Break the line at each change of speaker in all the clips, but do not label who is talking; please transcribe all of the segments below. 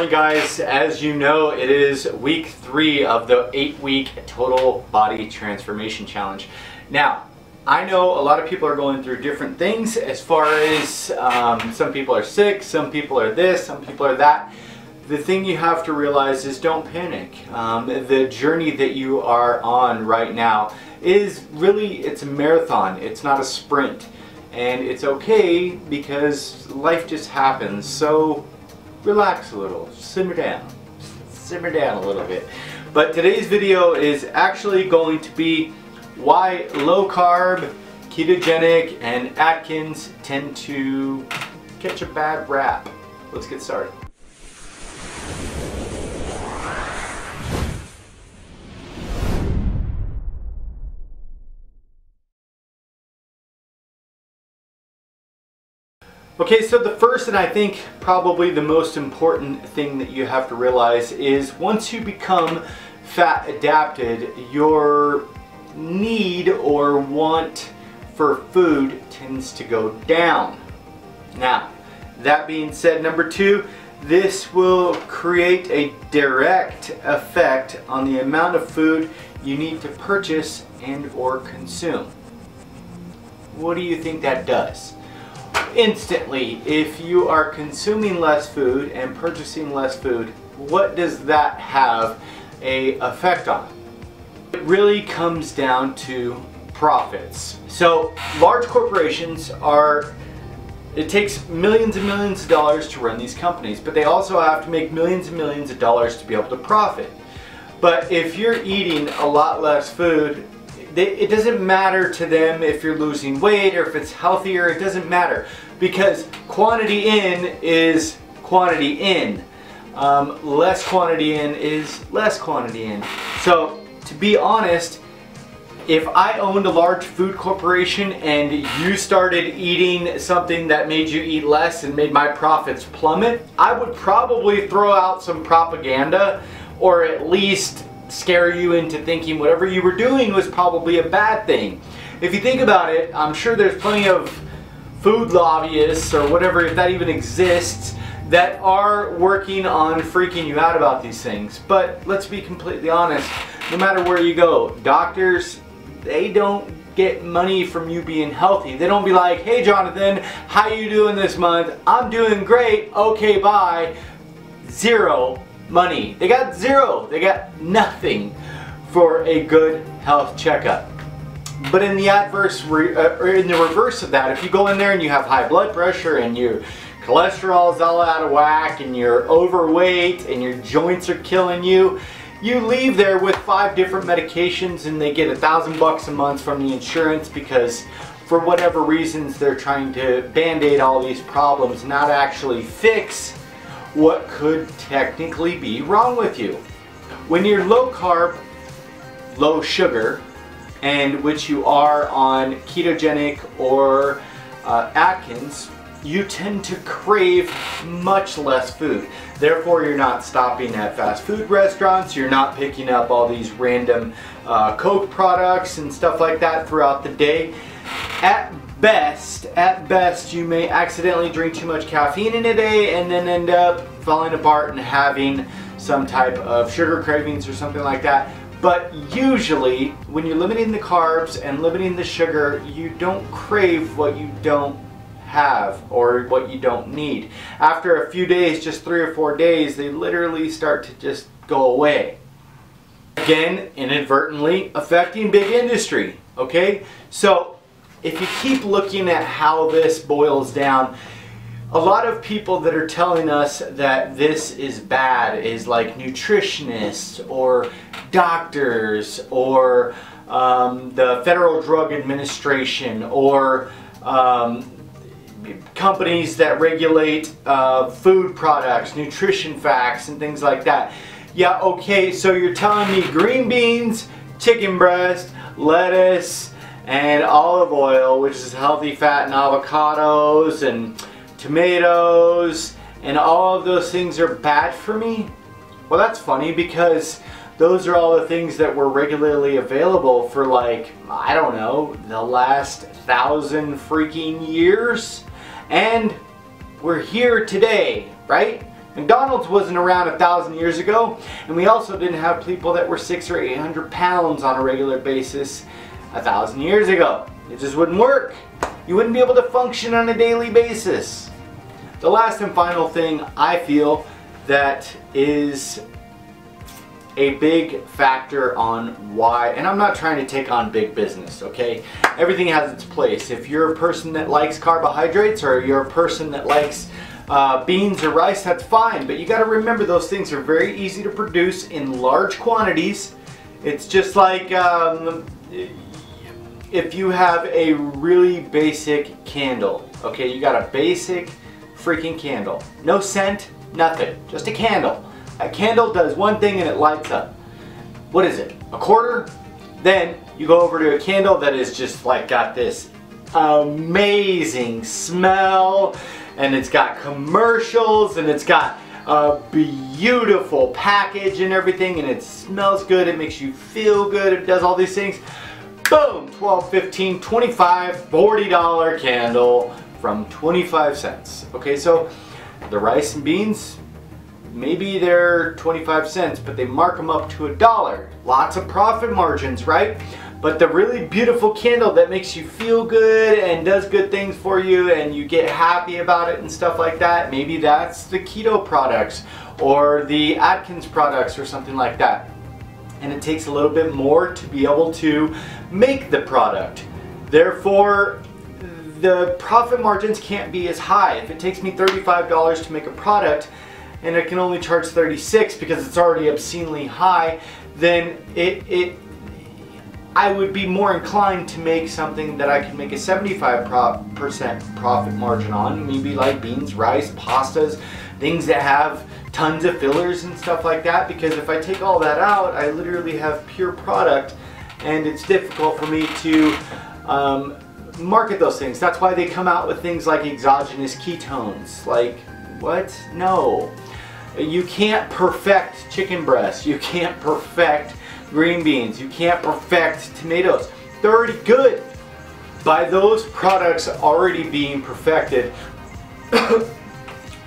morning, guys. As you know, it is week 3 of the 8-week total body transformation challenge. Now, I know a lot of people are going through different things as far as some people are sick, some people are this, some people are that. The thing you have to realize is don't panic. The journey that you are on right now is really, it's a marathon. It's not a sprint. And it's okay because life just happens. So relax a little, simmer down a little bit. But today's video is actually going to be why low carb, ketogenic, and Atkins tend to catch a bad rap. Let's get started. Okay, so the first and I think probably the most important thing that you have to realize is once you become fat adapted, your need or want for food tends to go down. Now, that being said, number 2, this will create a direct effect on the amount of food you need to purchase and or consume. What do you think that does? Instantly, if you are consuming less food and purchasing less food, what does that have an effect on? It really comes down to profits. So large corporations it takes millions and millions of dollars to run these companies, but they also have to make millions and millions of dollars to be able to profit. But if you're eating a lot less food, it doesn't matter to them if you're losing weight or if it's healthier. It doesn't matter because quantity in is quantity in. Less quantity in is less quantity in. So to be honest, if I owned a large food corporation and you started eating something that made you eat less and made my profits plummet, I would probably throw out some propaganda or at least scare you into thinking whatever you were doing was probably a bad thing. If you think about it, I'm sure there's plenty of food lobbyists or whatever, if that even exists, that are working on freaking you out about these things. But let's be completely honest, no matter where you go, doctors, they don't get money from you being healthy. They don't be like, hey Jonathan, how you doing this month? I'm doing great, okay, bye. Zero money. They got zero. They got nothing for a good health checkup. But in the in the reverse of that, if you go in there and you have high blood pressure and your cholesterol is all out of whack and you're overweight and your joints are killing you, you leave there with 5 different medications and they get $1,000 a month from the insurance because for whatever reasons they're trying to band-aid all these problems, not actually fix what could technically be wrong with you. When you're low carb, low sugar, and which you are on ketogenic or Atkins, you tend to crave much less food. Therefore, you're not stopping at fast food restaurants, you're not picking up all these random Coke products and stuff like that throughout the day. At best, you may accidentally drink too much caffeine in a day and then end up falling apart and having some type of sugar cravings or something like that. But usually, when you're limiting the carbs and limiting the sugar, you don't crave what you don't have or what you don't need. After a few days, just 3 or 4 days, they literally start to just go away. Again, inadvertently affecting big industry, okay? So, if you keep looking at how this boils down, a lot of people that are telling us that this is bad is like nutritionists or doctors or the Federal Drug Administration or companies that regulate food products, nutrition facts and things like that. Yeah, okay, so you're telling me green beans, chicken breast, lettuce, and olive oil, which is healthy fat, and avocados and tomatoes, and all of those things are bad for me? Well, that's funny because those are all the things that were regularly available for, like, I don't know, the last 1,000 freaking years. And we're here today, right? McDonald's wasn't around 1,000 years ago, and we also didn't have people that were 600 or 800 pounds on a regular basis 1,000 years ago. It just wouldn't work. You wouldn't be able to function on a daily basis. The last and final thing I feel that is a big factor on why, and I'm not trying to take on big business, okay? Everything has its place. If you're a person that likes carbohydrates, or you're a person that likes beans or rice, that's fine, but you got to remember those things are very easy to produce in large quantities. It's just like if you have a really basic candle, okay? You got a basic freaking candle. No scent, nothing, just a candle. A candle does one thing and it lights up. What is it? A quarter? Then you go over to a candle that is just like got this amazing smell, and it's got commercials, and it's got a beautiful package and everything, and it smells good, it makes you feel good, it does all these things. Boom! $12, $15, $25, $40 candle from 25 cents. Okay, so the rice and beans, maybe they're 25 cents, but they mark them up to $1. Lots of profit margins, right? But the really beautiful candle that makes you feel good and does good things for you and you get happy about it and stuff like that, maybe that's the keto products or the Atkins products or something like that. And it takes a little bit more to be able to make the product. Therefore, the profit margins can't be as high. If it takes me $35 to make a product and I can only charge $36 because it's already obscenely high, then I would be more inclined to make something that I can make a 75% profit margin on, maybe like beans, rice, pastas, things that have tons of fillers and stuff like that, because if I take all that out, I literally have pure product, and it's difficult for me to market those things. That's why they come out with things like exogenous ketones. Like, what? No. You can't perfect chicken breast. You can't perfect green beans. You can't perfect tomatoes. They're already good. By those products already being perfected,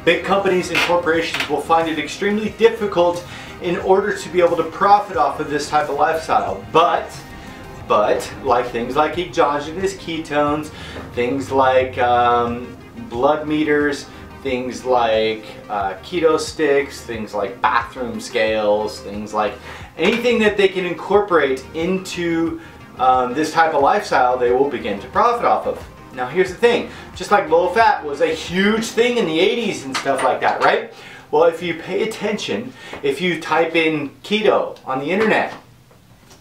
big companies and corporations will find it extremely difficult in order to be able to profit off of this type of lifestyle. But like things like exogenous ketones, things like blood meters, things like keto sticks, things like bathroom scales, things like anything that they can incorporate into this type of lifestyle, they will begin to profit off of. Now here's the thing, just like low fat was a huge thing in the 80s and stuff like that, right? Well, if you pay attention, if you type in keto on the internet,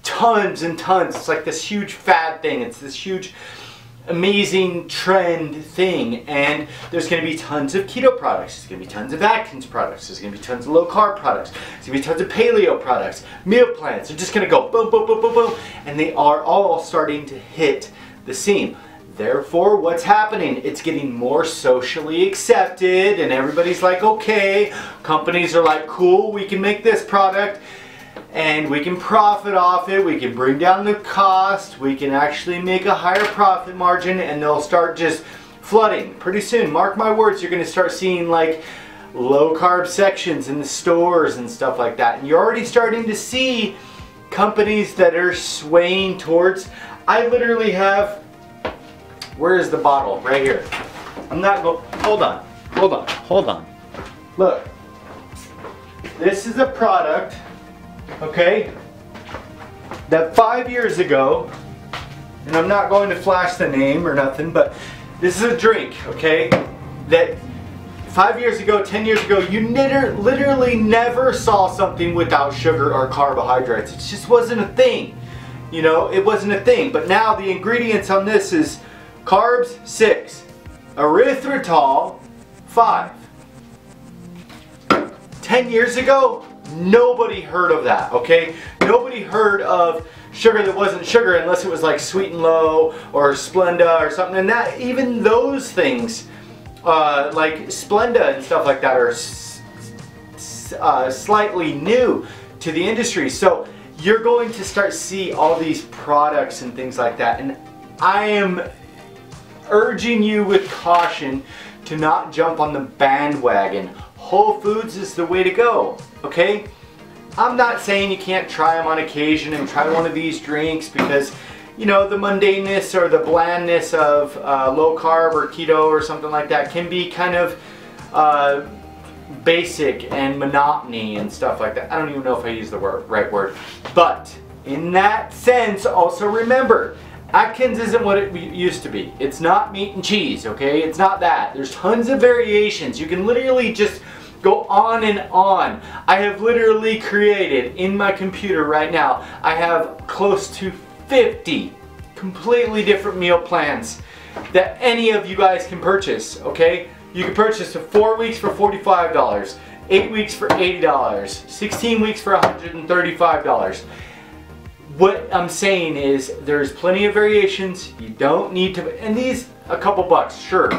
tons and tons, it's like this huge fad thing, it's this huge amazing trend thing, and there's going to be tons of keto products, there's going to be tons of Atkins products, there's going to be tons of low carb products, there's going to be tons of paleo products, meal plans, they're just going to go boom, boom, boom, boom, boom, and they are all starting to hit the scene. Therefore, what's happening? It's getting more socially accepted, and everybody's like, okay, companies are like, cool, we can make this product, and we can profit off it, we can bring down the cost, we can actually make a higher profit margin, and they'll start just flooding. Pretty soon, mark my words, you're going to start seeing like low carb sections in the stores and stuff like that. And you're already starting to see companies that are swaying towards, I literally have, where is the bottle? Right here. I'm not going, hold on. Look, this is a product, okay, that 5 years ago, and I'm not going to flash the name or nothing, but this is a drink, okay, that 5 years ago, 10 years ago, you literally never saw something without sugar or carbohydrates. It just wasn't a thing. You know, it wasn't a thing. But now the ingredients on this is carbs 6, erythritol 5. 10 years ago, nobody heard of that, okay? Nobody heard of sugar that wasn't sugar unless it was like Sweet and Low or Splenda or something. And that, even those things, like Splenda and stuff like that, are slightly new to the industry. So you're going to start see all these products and things like that. And I am urging you with caution to not jump on the bandwagon. whole foods is the way to go, okay? I'm not saying you can't try them on occasion and try one of these drinks because, you know, the mundaneness or the blandness of low carb or keto or something like that can be kind of basic and monotony and stuff like that. I don't even know if I use the right word. But in that sense, also remember, Atkins isn't what it used to be. It's not meat and cheese, okay? It's not that. There's tons of variations. You can literally just go on and on. I have literally created in my computer right now, I have close to 50 completely different meal plans that any of you guys can purchase, okay? You can purchase a 4 weeks for $45, 8 weeks for $80, 16 weeks for $135. What I'm saying is there's plenty of variations. You don't need to, and these a couple bucks, sure.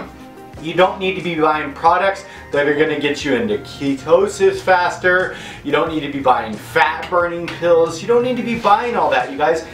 You don't need to be buying products that are going to get you into ketosis faster. You don't need to be buying fat burning pills. You don't need to be buying all that, you guys.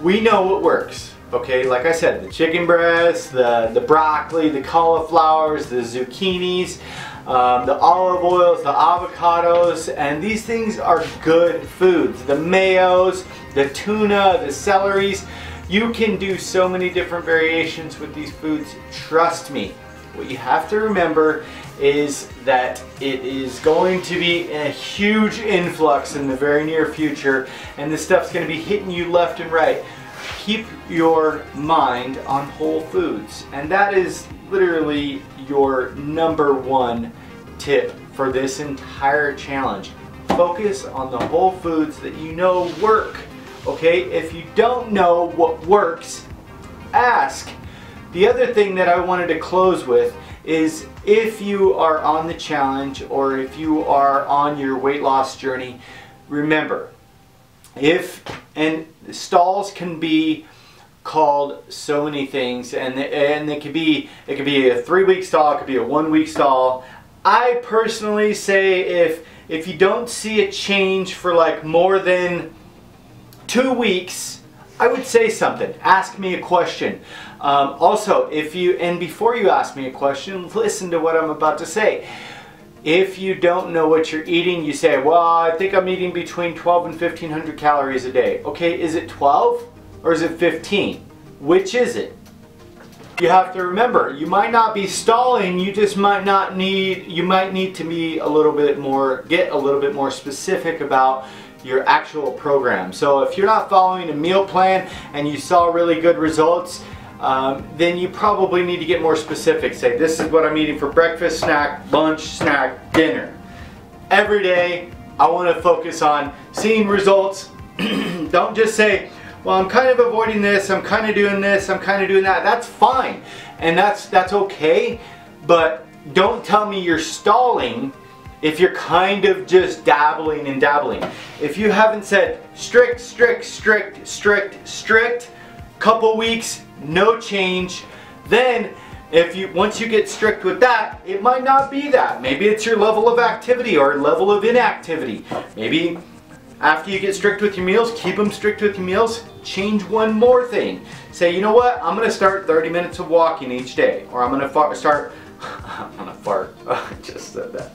We know what works, okay? Like I said, the chicken breasts, the broccoli, the cauliflowers, the zucchinis, the olive oils, the avocados, and these things are good foods. The mayos, the tuna, the celeries. You can do so many different variations with these foods, trust me. What you have to remember is that it is going to be a huge influx in the very near future, and this stuff's going to be hitting you left and right. Keep your mind on whole foods, and that is literally your #1 tip for this entire challenge. Focus on the whole foods that you know work, okay? If you don't know what works, ask. The other thing that I wanted to close with is if you are on the challenge or if you are on your weight loss journey, remember, and stalls can be called so many things, and it could be a 3-week stall, it could be a 1-week stall. I personally say if you don't see a change for like more than 2 weeks, I would say something. Ask me a question. Also, before you ask me a question, listen to what I'm about to say. If you don't know what you're eating, you say, well, I think I'm eating between 12 and 1500 calories a day. Okay, is it 12 or is it 15? Which is it? You have to remember, you might not be stalling, you just might need to be a little bit more specific about your actual program. So if you're not following a meal plan and you saw really good results, then you probably need to get more specific. Say, this is what I'm eating for breakfast, snack, lunch, snack, dinner. Every day, I want to focus on seeing results. Don't just say, well, I'm kind of avoiding this, I'm kind of doing this, I'm kind of doing that. That's fine, and that's okay, but don't tell me you're stalling if you're kind of just dabbling and dabbling. If you haven't said strict, couple weeks, no change, then once you get strict with that, it might not be that. Maybe it's your level of activity or level of inactivity. Maybe after you get strict with your meals, keep them strict with your meals, change one more thing. Say, you know what, I'm going to start 30 minutes of walking each day, or I'm going to start I'm gonna fart. Oh, I just said that.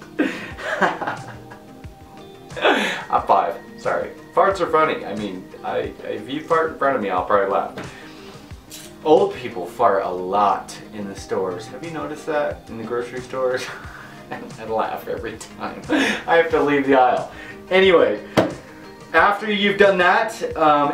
I'm 5. Sorry. Farts are funny. I mean, if you fart in front of me, I'll probably laugh. Old people fart a lot in the stores. Have you noticed that in the grocery stores? I laugh every time. I have to leave the aisle. Anyway, after you've done that,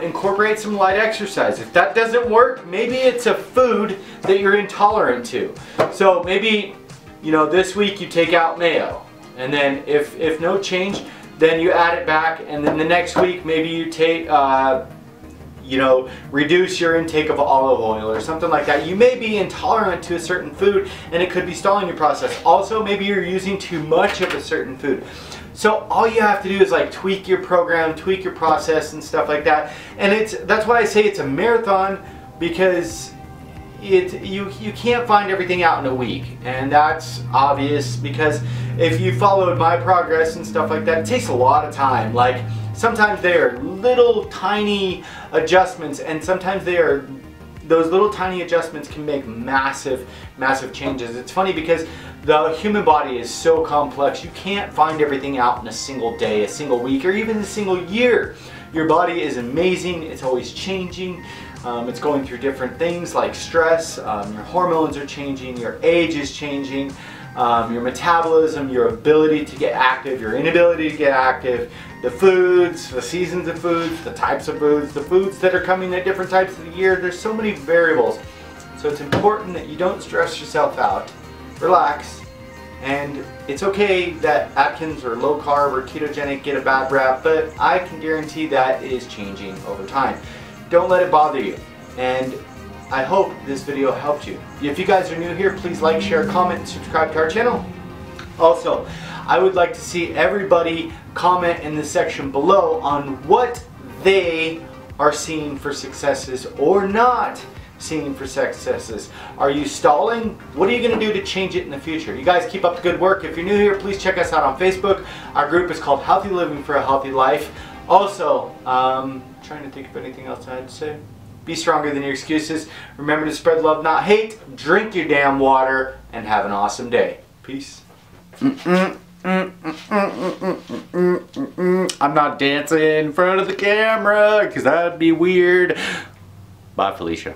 incorporate some light exercise. If that doesn't work, maybe it's a food that you're intolerant to. So maybe, you know, this week you take out mayo, and then if no change, then you add it back, and then the next week maybe you take, you know, reduce your intake of olive oil or something like that. You may be intolerant to a certain food, and it could be stalling your process. Also, maybe you're using too much of a certain food. So all you have to do is like tweak your program, tweak your process and stuff like that. And that's why I say it's a marathon, because you can't find everything out in a week. And that's obvious, because if you followed my progress and stuff like that, it takes a lot of time. Like sometimes they are little tiny adjustments, and sometimes they are those little tiny adjustments can make massive, massive changes. It's funny because the human body is so complex. You can't find everything out in a single day, a single week, or even a single year. Your body is amazing. It's always changing. It's going through different things like stress. Your hormones are changing. Your age is changing. Your metabolism, your ability to get active, your inability to get active, the foods, the seasons of foods, the types of foods, the foods that are coming at different types of the year. There's so many variables. So it's important that you don't stress yourself out. Relax. And it's okay that Atkins or low carb or ketogenic get a bad rap, but I can guarantee that is changing over time. Don't let it bother you. And I hope this video helped you. If you guys are new here, please like, share, comment, and subscribe to our channel. Also, I would like to see everybody comment in the section below on what they are seeing for successes or not seeing for successes. Are you stalling? What are you going to do to change it in the future? You guys keep up the good work. If you're new here, please check us out on Facebook. Our group is called Healthy Living for a Healthy Life. Also, trying to think of anything else I had to say. Be stronger than your excuses. Remember to spread love, not hate. Drink your damn water and have an awesome day. Peace. I'm not dancing in front of the camera because that'd be weird. Bye, Felicia.